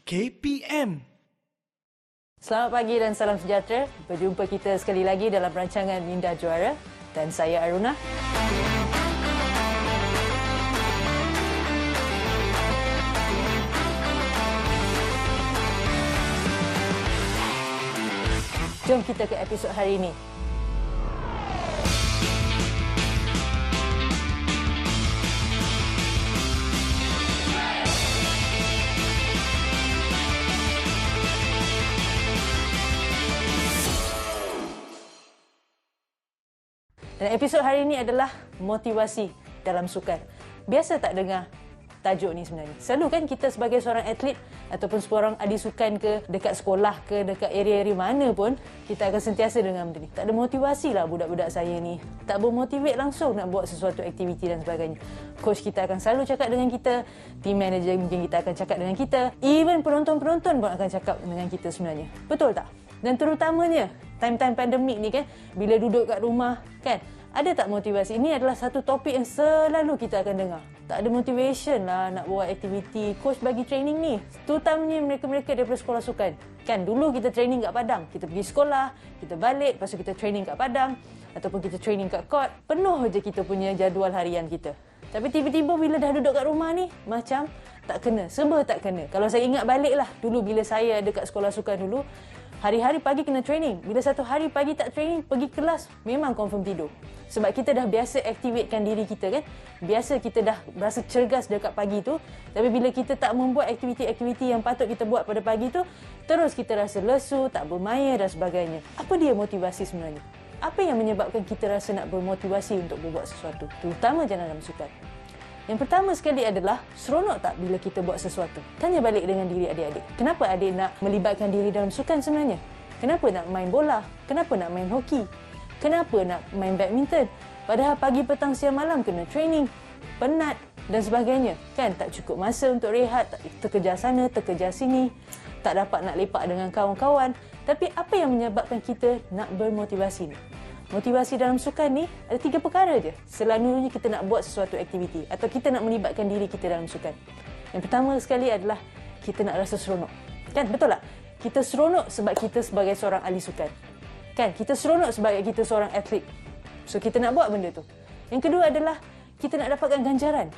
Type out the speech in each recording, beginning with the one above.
KPM. Selamat pagi dan salam sejahtera. Berjumpa kita sekali lagi dalam rancangan Minda Juara dan saya Aruna. Jom kita ke episod hari ini. Dan episod hari ini adalah motivasi dalam sukan. Biasa tak dengar tajuk ni sebenarnya? Selalu kan kita sebagai seorang atlet ataupun seorang ahli sukan ke dekat sekolah ke dekat area-area mana pun, kita akan sentiasa dengar benda ni. Tak ada motivasi lah budak-budak saya ni. Tak bermotivate langsung nak buat sesuatu aktiviti dan sebagainya. Coach kita akan selalu cakap dengan kita, team manager mungkin kita akan cakap dengan kita, even penonton-penonton pun akan cakap dengan kita sebenarnya. Betul tak? Dan terutamanya time-time pandemik ni kan, bila duduk kat rumah kan, ada tak motivasi? Ini adalah satu topik yang selalu kita akan dengar. Tak ada motivation lah nak buat aktiviti. Coach bagi training ni, terutamanya mereka-mereka daripada sekolah sukan. Kan dulu kita training kat padang. Kita pergi sekolah, kita balik, lepas tu kita training kat padang ataupun kita training kat court. Penuh je kita punya jadual harian kita. Tapi tiba-tiba bila dah duduk kat rumah ni, macam tak kena. Serba tak kena. Kalau saya ingat balik lah, dulu bila saya ada kat sekolah sukan dulu, hari-hari pagi kena training. Bila satu hari pagi tak training, pergi kelas, memang confirm tidur. Sebab kita dah biasa aktifkan diri kita kan. Biasa kita dah berasa cergas dekat pagi tu. Tapi bila kita tak membuat aktiviti-aktiviti yang patut kita buat pada pagi tu, terus kita rasa lesu, tak bermaya dan sebagainya. Apa dia motivasi sebenarnya? Apa yang menyebabkan kita rasa nak bermotivasi untuk berbuat sesuatu? Terutama dalam sukan. Yang pertama sekali adalah, seronok tak bila kita buat sesuatu? Tanya balik dengan diri adik-adik. Kenapa adik nak melibatkan diri dalam sukan sebenarnya? Kenapa nak main bola? Kenapa nak main hoki? Kenapa nak main badminton? Padahal pagi, petang, siang, malam kena training, penat dan sebagainya. Kan tak cukup masa untuk rehat, terkejar sana, terkejar sini, tak dapat nak lepak dengan kawan-kawan. Tapi apa yang menyebabkan kita nak bermotivasi ni? Motivasi dalam sukan ni ada 3 perkara je. Selalunya kita nak buat sesuatu aktiviti atau kita nak melibatkan diri kita dalam sukan. Yang pertama sekali adalah kita nak rasa seronok. Kan betul tak? Kita seronok sebab kita sebagai seorang ahli sukan. Kan kita seronok sebab kita seorang atlet. So kita nak buat benda tu. Yang kedua adalah kita nak dapatkan ganjaran.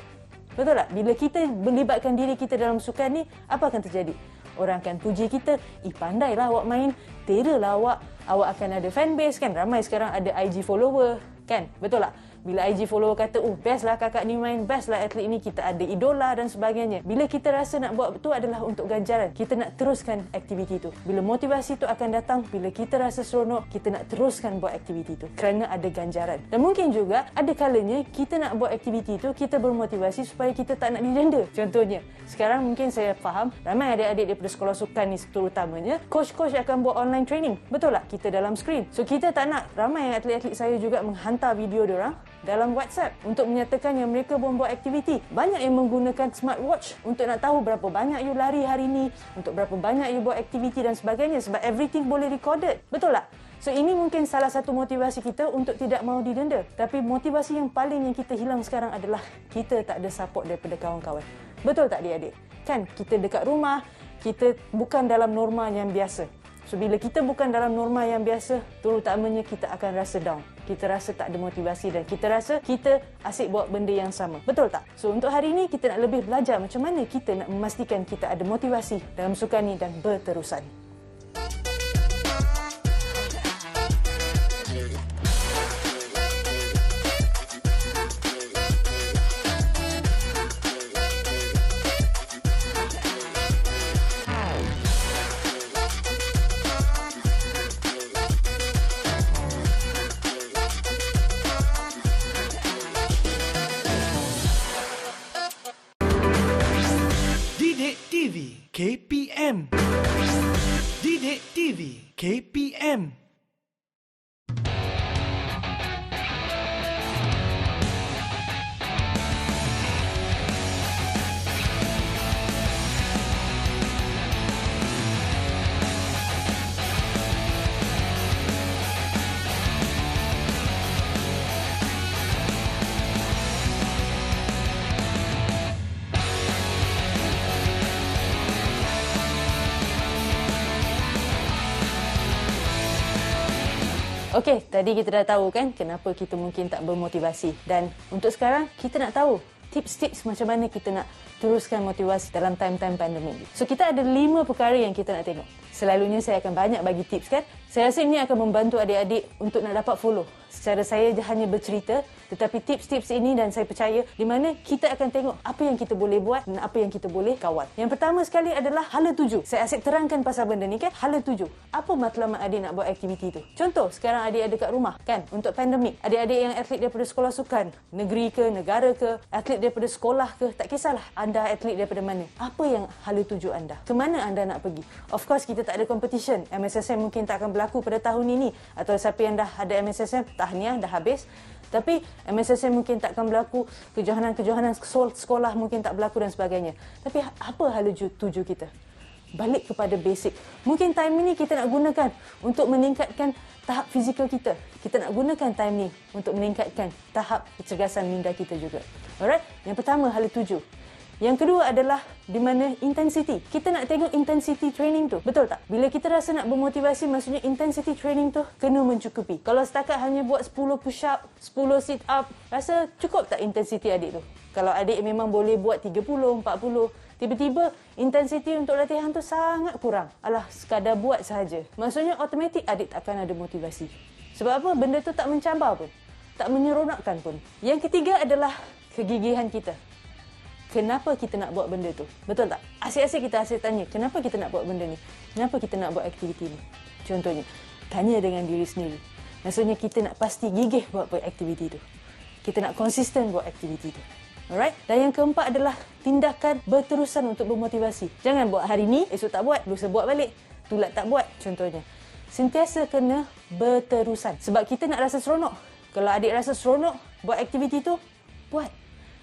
Betul tak? Bila kita melibatkan diri kita dalam sukan ni, apa akan terjadi? Orang akan puji kita, pandailah awak main, teralah awak akan ada fanbase kan. Ramai sekarang ada IG follower kan. Betul tak? Bila IG follower kata, best lah kakak ni main, best lah atlet ni, kita ada idola dan sebagainya. Bila kita rasa nak buat itu adalah untuk ganjaran, kita nak teruskan aktiviti tu. Bila motivasi tu akan datang, bila kita rasa seronok, kita nak teruskan buat aktiviti tu kerana ada ganjaran. Dan mungkin juga ada kalanya kita nak buat aktiviti tu, kita bermotivasi supaya kita tak nak didenda. Contohnya, sekarang mungkin saya faham ramai adik-adik daripada sekolah sukan ni terutamanya, coach-coach akan buat online training. Betul tak? Kita dalam screen. So kita tak nak ramai atlet-atlet saya juga menghantar video diorang dalam WhatsApp untuk menyatakan yang mereka pun buat aktiviti. Banyak yang menggunakan smartwatch untuk nak tahu berapa banyak you lari hari ni, untuk berapa banyak you buat aktiviti dan sebagainya, sebab everything boleh recorded. Betul tak? So ini mungkin salah satu motivasi kita untuk tidak mahu didenda. Tapi motivasi yang paling yang kita hilang sekarang adalah kita tak ada support daripada kawan-kawan. Betul tak adik-adik? Kan kita dekat rumah, kita bukan dalam norma yang biasa. So bila kita bukan dalam norma yang biasa, terutamanya kita akan rasa down. Kita rasa tak ada motivasi dan kita rasa kita asyik buat benda yang sama. Betul tak? So untuk hari ini kita nak lebih belajar macam mana kita nak memastikan kita ada motivasi dalam sukan ni dan berterusan. KPM. Didik TV KPM. Okey, tadi kita dah tahu kan kenapa kita mungkin tak bermotivasi. Dan untuk sekarang, kita nak tahu tips-tips macam mana kita nak teruskan motivasi dalam time-time pandemik. So, kita ada 5 perkara yang kita nak tengok. Selalunya saya akan banyak bagi tips kan. Saya rasa ini akan membantu adik-adik untuk nak dapat follow. Secara saya hanya bercerita, tetapi tips-tips ini dan saya percaya di mana kita akan tengok apa yang kita boleh buat dan apa yang kita boleh kawal. Yang pertama sekali adalah hala tuju. Saya asyik terangkan pasal benda ni kan. Hala tuju. Apa matlamat adik nak buat aktiviti tu? Contoh, sekarang adik ada kat rumah kan untuk pandemik. Adik-adik yang atlet daripada sekolah sukan, negeri ke, negara ke, atlet daripada sekolah ke, tak kisahlah anda atlet daripada mana. Apa yang hala tuju anda? Ke mana anda nak pergi? Of course, kita tak ada competition. MSSM mungkin tak akan berlaku pada tahun ini. Atau siapa yang dah ada MSSM, tahniah, dah habis. Tapi MSSM mungkin tak akan berlaku, kejohanan-kejohanan sekolah mungkin tak berlaku dan sebagainya. Tapi apa hala tuju kita? Balik kepada basic. Mungkin time ini kita nak gunakan untuk meningkatkan tahap fizikal kita. Kita nak gunakan time ni untuk meningkatkan tahap kecergasan minda kita juga. Alright? Yang pertama, hala tuju. Yang kedua adalah di mana intensity. Kita nak tengok intensity training tu. Betul tak? Bila kita rasa nak bermotivasi, maksudnya intensity training tu kena mencukupi. Kalau setakat hanya buat 10 push up, 10 sit up, rasa cukup tak intensity adik tu? Kalau adik memang boleh buat 30, 40, tiba-tiba intensity untuk latihan tu sangat kurang. Alah, sekadar buat sahaja. Maksudnya automatik adik tak akan ada motivasi. Sebab apa? Benda tu tak mencabar pun. Tak menyeronokkan pun. Yang ketiga adalah kegigihan kita. Kenapa kita nak buat benda tu? Betul tak? Asyik-asyik kita asyik tanya, kenapa kita nak buat benda ni? Kenapa kita nak buat aktiviti ni? Contohnya, tanya dengan diri sendiri. Maksudnya kita nak pasti gigih buat aktiviti tu. Kita nak konsisten buat aktiviti tu. Alright? Dan yang keempat adalah tindakan berterusan untuk bermotivasi. Jangan buat hari ni, esok tak buat, lusa buat balik. Tulat tak buat, contohnya. Sentiasa kena berterusan. Sebab kita nak rasa seronok. Kalau adik rasa seronok buat aktiviti tu, buat.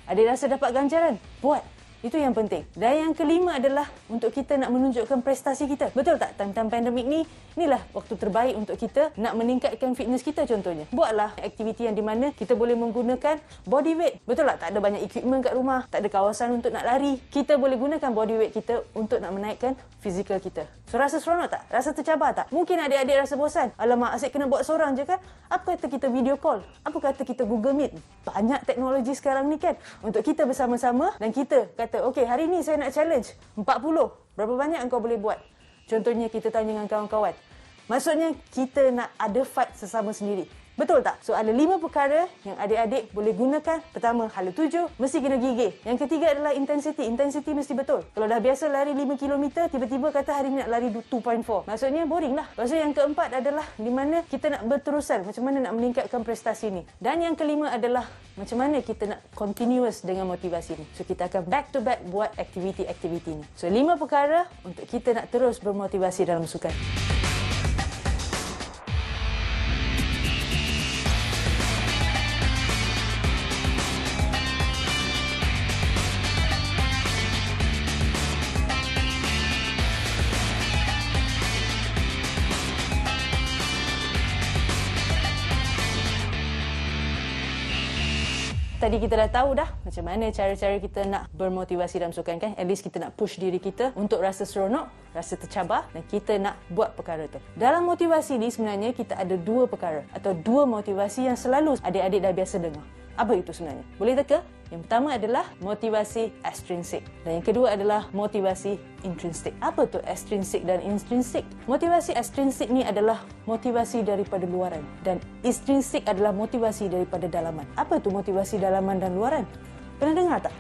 Adik rasa dapat ganjaran, buat. Itu yang penting. Dan yang kelima adalah untuk kita nak menunjukkan prestasi kita. Betul tak? Time-time pandemik ni, inilah waktu terbaik untuk kita nak meningkatkan fitness kita contohnya. Buatlah aktiviti yang di mana kita boleh menggunakan body weight. Betul tak? Tak ada banyak equipment kat rumah, tak ada kawasan untuk nak lari. Kita boleh gunakan body weight kita untuk nak menaikkan fizikal kita. So, rasa seronok tak? Rasa tercabar tak? Mungkin adik-adik rasa bosan. Alamak, asyik kena buat seorang je kan? Apa kata kita video call? Apa kata kita Google Meet? Banyak teknologi sekarang ni kan? Untuk kita bersama-sama dan kita kata, okey, hari ni saya nak challenge 40. Berapa banyak engkau boleh buat? Contohnya kita tanya dengan kawan-kawan. Maksudnya kita nak ada fight sesama sendiri. Betul tak? So, ada 5 perkara yang adik-adik boleh gunakan. Pertama, hala tuju, mesti kena gigih. Yang ketiga adalah intensity. Intensity mesti betul. Kalau dah biasa lari 5 km, tiba-tiba kata hari ni nak lari 2.4. Maksudnya boring lah. Lepas tu yang keempat adalah di mana kita nak berterusan. Macam mana nak meningkatkan prestasi ni. Dan yang kelima adalah macam mana kita nak continuous dengan motivasi ni. So, kita akan back to back buat aktiviti-aktiviti ni. So, 5 perkara untuk kita nak terus bermotivasi dalam sukan. Tadi kita dah tahu dah macam mana cara-cara kita nak bermotivasi dalam sukan kan. At least kita nak push diri kita untuk rasa seronok, rasa tercabar dan kita nak buat perkara tu. Dalam motivasi ni sebenarnya kita ada 2 perkara atau 2 motivasi yang selalu adik-adik dah biasa dengar. Apa itu sebenarnya? Boleh teka? Yang pertama adalah motivasi extrinsic dan yang kedua adalah motivasi intrinsic. Apa tu extrinsic dan intrinsic? Motivasi extrinsic ni adalah motivasi daripada luaran dan intrinsic adalah motivasi daripada dalaman. Apa tu motivasi dalaman dan luaran? Pernah dengar tak?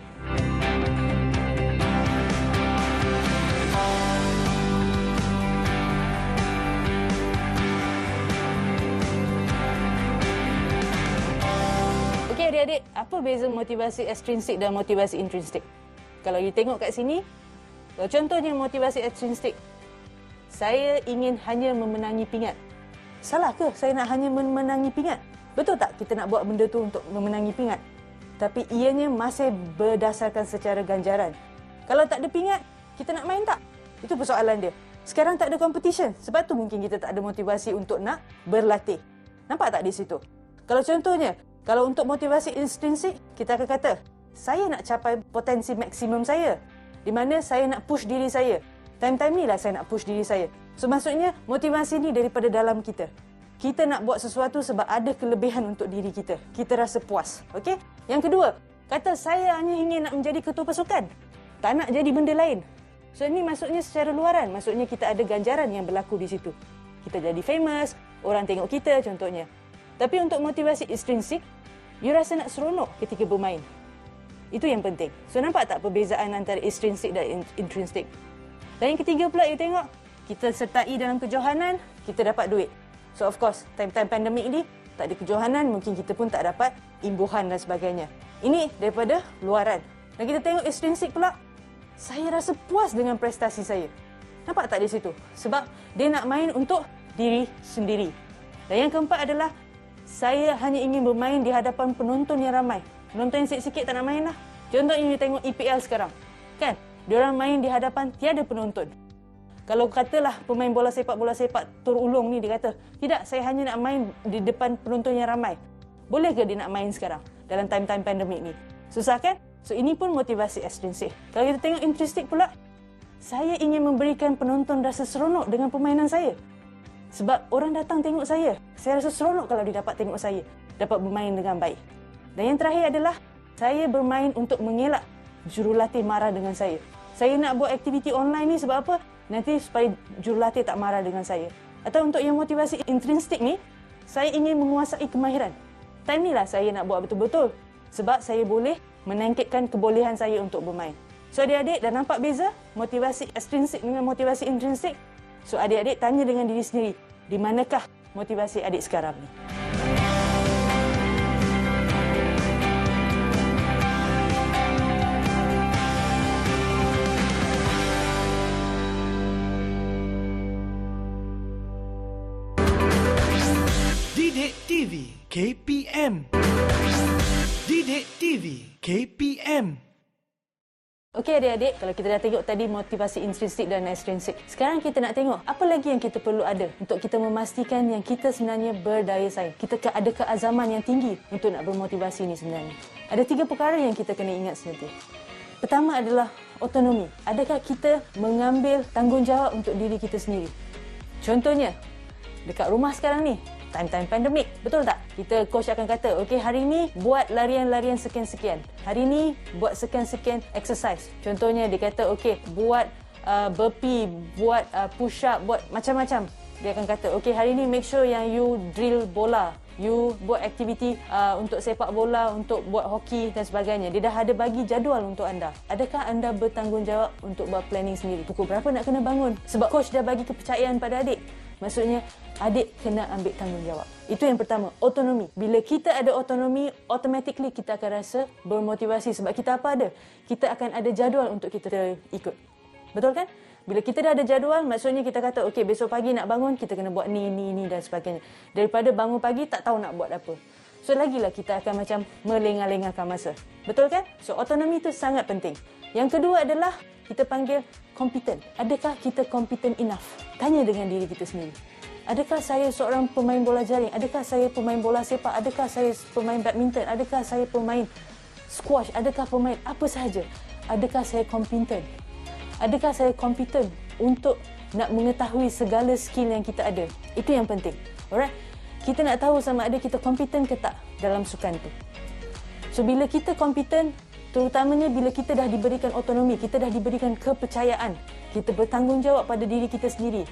Adik-adik, apa beza motivasi extrinsic dan motivasi intrinsic? Kalau you tengok kat sini, kalau contohnya motivasi extrinsic, saya ingin hanya memenangi pingat. Salah ke saya nak hanya memenangi pingat? Betul tak kita nak buat benda tu untuk memenangi pingat? Tapi ianya masih berdasarkan secara ganjaran. Kalau tak ada pingat, kita nak main tak? Itu persoalan dia. Sekarang tak ada competition, sebab tu mungkin kita tak ada motivasi untuk nak berlatih. Nampak tak di situ? Kalau contohnya, kalau untuk motivasi intrinsik, kita akan kata, saya nak capai potensi maksimum saya. Di mana saya nak push diri saya. Time-time ni lah saya nak push diri saya. So, maksudnya motivasi ni daripada dalam kita. kita nak buat sesuatu sebab ada kelebihan untuk diri kita. Kita rasa puas. Okey? Yang kedua, kata saya hanya ingin nak menjadi ketua pasukan. Tak nak jadi benda lain. So ini maksudnya secara luaran. Maksudnya kita ada ganjaran yang berlaku di situ. Kita jadi famous, orang tengok kita contohnya. Tapi untuk motivasi intrinsik, you rasa nak seronok ketika bermain. Itu yang penting. So nampak tak perbezaan antara intrinsik dan intrinsik? Dan yang ketiga pula, you tengok, kita sertai dalam kejohanan, kita dapat duit. So of course, time-time pandemik ni, tak ada kejohanan, mungkin kita pun tak dapat imbuhan dan sebagainya. Ini daripada luaran. Dan kita tengok intrinsik pula, saya rasa puas dengan prestasi saya. Nampak tak di situ? Sebab dia nak main untuk diri sendiri. Dan yang keempat adalah, saya hanya ingin bermain di hadapan penonton yang ramai. Penonton yang sikit-sikit tak nak main lah. Contohnya you tengok EPL sekarang. Kan? Diorang main di hadapan tiada penonton. Kalau katalah pemain bola sepak Tur Ulung ni, dia kata, tidak, saya hanya nak main di depan penonton yang ramai. Boleh ke dia nak main sekarang dalam time-time pandemik ni? Susah kan? So ini pun motivasi ekstrinsik. Kalau kita tengok intrinsik pula, saya ingin memberikan penonton rasa seronok dengan permainan saya. Sebab orang datang tengok saya. Saya rasa seronok kalau dia dapat tengok saya, dapat bermain dengan baik. Dan yang terakhir adalah, saya bermain untuk mengelak jurulatih marah dengan saya. Saya nak buat aktiviti online ni sebab apa? Nanti supaya jurulatih tak marah dengan saya. Atau untuk yang motivasi intrinsik ni, saya ingin menguasai kemahiran. Time ni lah saya nak buat betul-betul. Sebab saya boleh menangkitkan kebolehan saya untuk bermain. So adik-adik dah nampak beza motivasi ekstrinsik dengan motivasi intrinsik? So adik-adik tanya dengan diri sendiri, di manakah motivasi adik sekarang ni? Didik TV KPM. Didik TV KPM. Okey adik-adik, kalau kita dah tengok tadi motivasi intrinsik dan ekstrinsik, sekarang kita nak tengok apa lagi yang kita perlu ada untuk kita memastikan yang kita sebenarnya berdaya saing. Kita ada keazaman yang tinggi untuk nak bermotivasi ni sebenarnya. Ada 3 perkara yang kita kena ingat sebenarnya. Pertama adalah autonomi. Adakah kita mengambil tanggungjawab untuk diri kita sendiri? Contohnya, dekat rumah sekarang ni, time-time pandemik, betul tak? Kita coach akan kata, okey hari ni buat larian-larian sekian-sekian. Hari ni buat sekian-sekian exercise. Contohnya dia kata, okey buat burpee, buat push up, buat macam-macam. Dia akan kata, okey hari ni make sure yang you drill bola. You buat aktiviti untuk sepak bola, untuk buat hoki dan sebagainya. Dia dah ada bagi jadual untuk anda. Adakah anda bertanggungjawab untuk buat planning sendiri? Pukul berapa nak kena bangun? Sebab coach dah bagi kepercayaan pada adik. Maksudnya, adik kena ambil tanggungjawab. Itu yang pertama, autonomi. Bila kita ada autonomi, automatically kita akan rasa bermotivasi. Sebab kita apa ada? Kita akan ada jadual untuk kita ikut. Betul kan? Bila kita dah ada jadual, maksudnya kita kata, okey besok pagi nak bangun, kita kena buat ni dan sebagainya. Daripada bangun pagi, tak tahu nak buat apa. So, lagilah kita akan macam melengah-lengahkan masa. Betul kan? So, autonomi itu sangat penting. Yang kedua adalah, kita panggil competent. Adakah kita competent enough? Tanya dengan diri kita sendiri. Adakah saya seorang pemain bola jaring? Adakah saya pemain bola sepak? Adakah saya pemain badminton? Adakah saya pemain squash? Adakah pemain apa sahaja? Adakah saya competent? Adakah saya competent untuk nak mengetahui segala skill yang kita ada? Itu yang penting. Alright? Kita nak tahu sama ada kita competent ke tak dalam sukan tu. So, bila kita competent, terutamanya bila kita dah diberikan autonomi, kita dah diberikan kepercayaan, kita bertanggungjawab pada diri kita sendiri.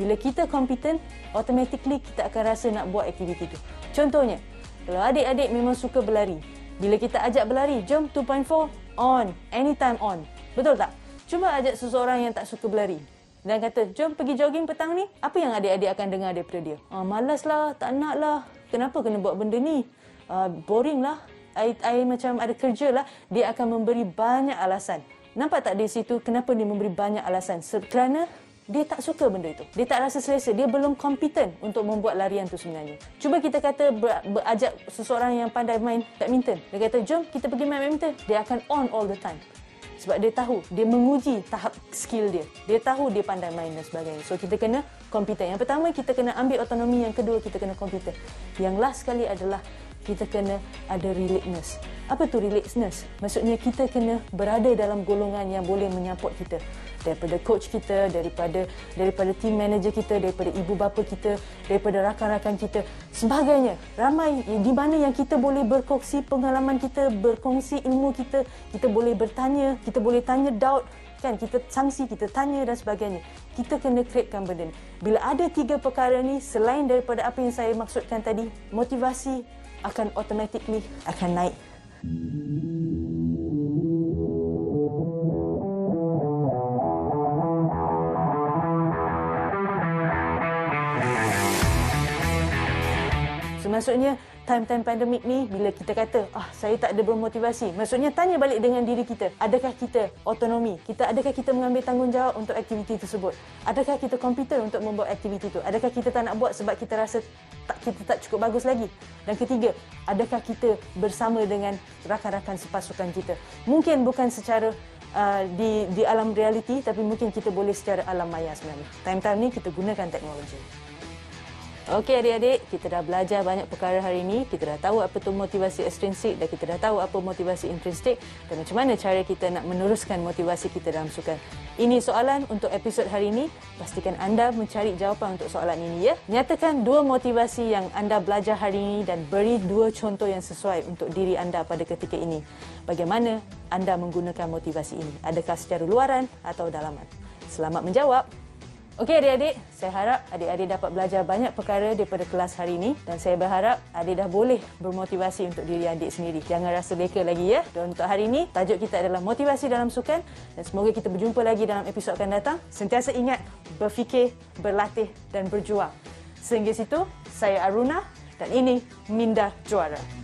Bila kita competent, automatically kita akan rasa nak buat aktiviti itu. Contohnya, kalau adik-adik memang suka berlari, bila kita ajak berlari, jom 2.4, on, anytime on. Betul tak? Cuba ajak seseorang yang tak suka berlari dan kata, jom pergi jogging petang ni. Apa yang adik-adik akan dengar daripada dia? Malas lah, tak nak lah. Kenapa kena buat benda ni? Boring lah. I macam ada kerja lah. Dia akan memberi banyak alasan. Nampak tak di situ kenapa dia memberi banyak alasan? Kerana dia tak suka benda itu. Dia tak rasa selesa. Dia belum kompeten untuk membuat larian tu sebenarnya. Cuba kita kata berajak seseorang yang pandai main badminton. Dia kata, jom kita pergi main badminton. Dia akan on all the time. Sebab dia tahu, dia menguji tahap skill dia. Dia tahu dia pandai main dan sebagainya. So, kita kena kompeten. Yang pertama, kita kena ambil autonomi. Yang kedua, kita kena kompeten. Yang last sekali adalah kita kena ada relaxedness. Apa tu relaxedness? Maksudnya kita kena berada dalam golongan yang boleh menyupport kita. daripada coach kita, daripada team manager kita, daripada ibu bapa kita, daripada rakan-rakan kita, sebagainya. Ramai di mana yang kita boleh berkongsi pengalaman kita, berkongsi ilmu kita, kita boleh bertanya, kita boleh tanya doubt, kan, kita sangsi, kita tanya dan sebagainya. Kita kena createkan benda ni. Bila ada 3 perkara ni, selain daripada apa yang saya maksudkan tadi, motivasi akan automatically akan naik. So, maksudnya time-time pandemik ni, bila kita kata saya tak ada bermotivasi, maksudnya tanya balik dengan diri kita, adakah kita otonomi, adakah kita mengambil tanggungjawab untuk aktiviti tersebut, adakah kita kompetent untuk membuat aktiviti itu, adakah kita tak nak buat sebab kita rasa kita tak cukup bagus lagi. Dan ketiga, adakah kita bersama dengan rakan-rakan sepasukan kita, mungkin bukan secara di alam realiti, tapi mungkin kita boleh secara alam maya sebenarnya. Time-time ni kita gunakan teknologi. Okey adik-adik, kita dah belajar banyak perkara hari ini. Kita dah tahu apa tu motivasi ekstrinsik dan kita dah tahu apa motivasi intrinsik dan macam mana cara kita nak meneruskan motivasi kita dalam sukan. Ini soalan untuk episod hari ini. Pastikan anda mencari jawapan untuk soalan ini, ya. Nyatakan 2 motivasi yang anda belajar hari ini dan beri 2 contoh yang sesuai untuk diri anda pada ketika ini. Bagaimana anda menggunakan motivasi ini? Adakah secara luaran atau dalaman? Selamat menjawab. Okey adik-adik, saya harap adik-adik dapat belajar banyak perkara daripada kelas hari ini dan saya berharap adik dah boleh bermotivasi untuk diri adik sendiri. Jangan rasa leka lagi, ya. Dan untuk hari ini, tajuk kita adalah motivasi dalam sukan dan semoga kita berjumpa lagi dalam episod akan datang. Sentiasa ingat, berfikir, berlatih dan berjuang. Sehingga situ, saya Aruna dan ini Minda Juara.